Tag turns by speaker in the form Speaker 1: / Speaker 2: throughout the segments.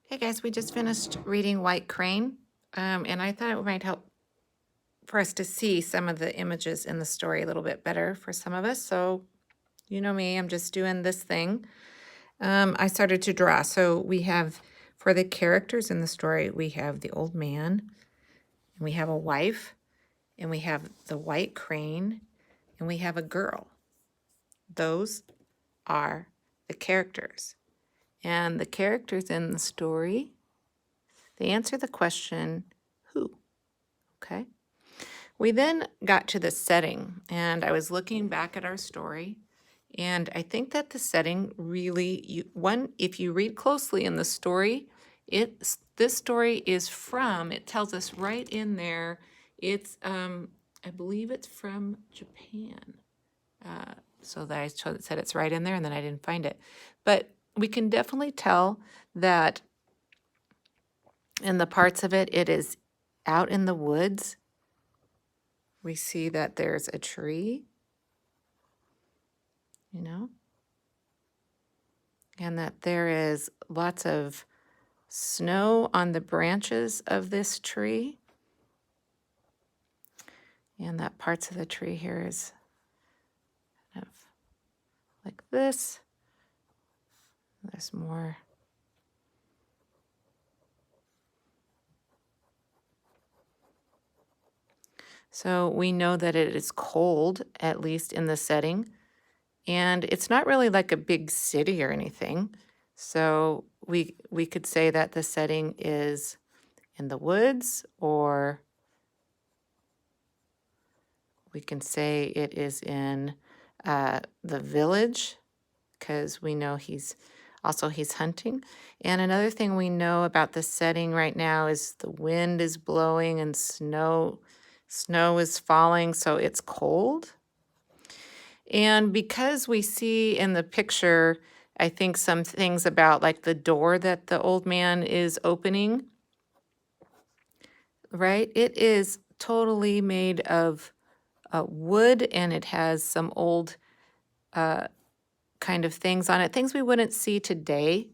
Speaker 1: Hey guys, we just finished reading White Crane, and I thought it might help for us to see some of the images in the story a little bit better for some of us. So, you know me, I'm just doing this thing. I started to draw. So we have, for the characters in the story, we have the old man, and we have a wife, and we have the white crane, and we have a girl. Those are the characters. And the characters in the story, they answer the question, who? Okay. We then got to the setting, and I was looking back at our story, and I think that the setting really, if you read closely in the story, this story is from, it tells us right in there, it's, I believe it's from Japan. So that said it's right in there, and then I didn't find it. But we can definitely tell that in the parts of it, it is out in the woods. We see that there's a tree, you know, and that there is lots of snow on the branches of this tree, and that parts of the tree here is kind of like this. There's more. So we know that it is cold, at least in the setting, and it's not really like a big city or anything. So we could say that the setting is in the woods, or we can say it is in the village, because we know he's hunting. And another thing we know about the setting right now is the wind is blowing and snow is falling, so it's cold. And because we see in the picture, I think some things about like the door that the old man is opening, right? It is totally made of wood, and it has some old kind of things on it, things we wouldn't see today.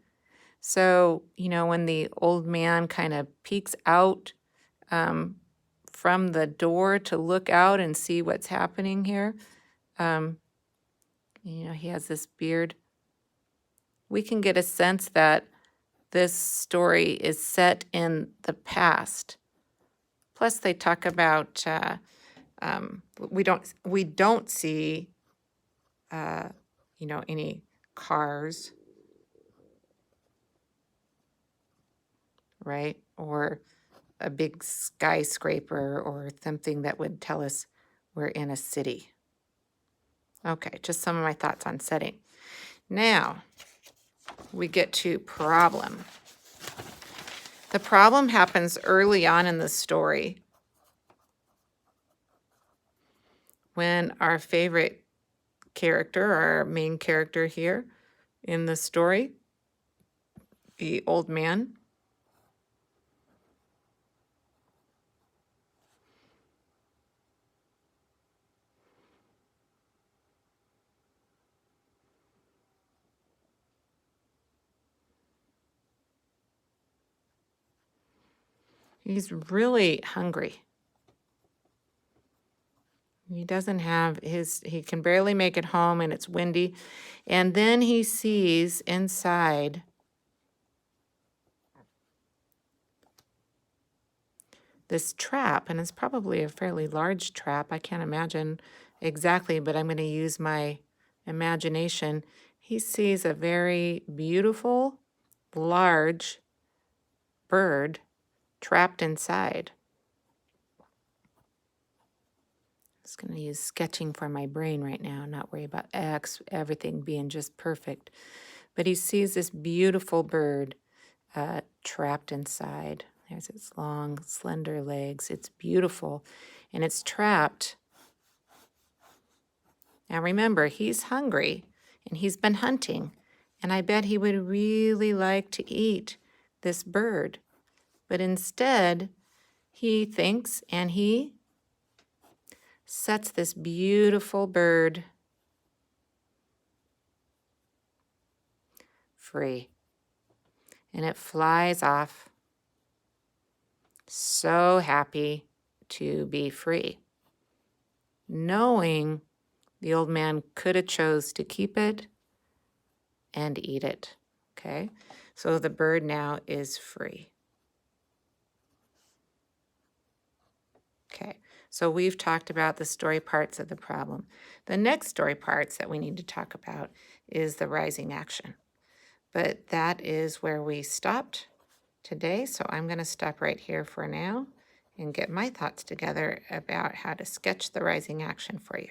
Speaker 1: So, you know, when the old man kind of peeks out from the door to look out and see what's happening here, um, you know, he has this beard. We can get a sense that this story is set in the past. Plus, they talk about we don't see you know, any cars, right? Or a big skyscraper or something that would tell us we're in a city. Okay, just some of my thoughts on setting. Now, we get to problem. The problem happens early on in the story when our favorite character, our main character here in the story, the old man, he's really hungry. He doesn't have he can barely make it home, and it's windy. And then he sees inside this trap, and it's probably a fairly large trap. I can't imagine exactly, but I'm going to use my imagination. He sees a very beautiful, large bird trapped inside. I'm just going to use sketching for my brain right now, not worry about everything being just perfect. But he sees this beautiful bird trapped inside. There's its long, slender legs. It's beautiful, and it's trapped. Now remember, he's hungry, and he's been hunting, and I bet he would really like to eat this bird. But instead, he thinks, and he sets this beautiful bird free. and it flies off, so happy to be free, knowing the old man could have chose to keep it and eat it. Okay, so the bird now is free. Okay, so we've talked about the story parts of the problem. The next story parts that we need to talk about is the rising action. But that is where we stopped today, so I'm going to stop right here for now and get my thoughts together about how to sketch the rising action for you.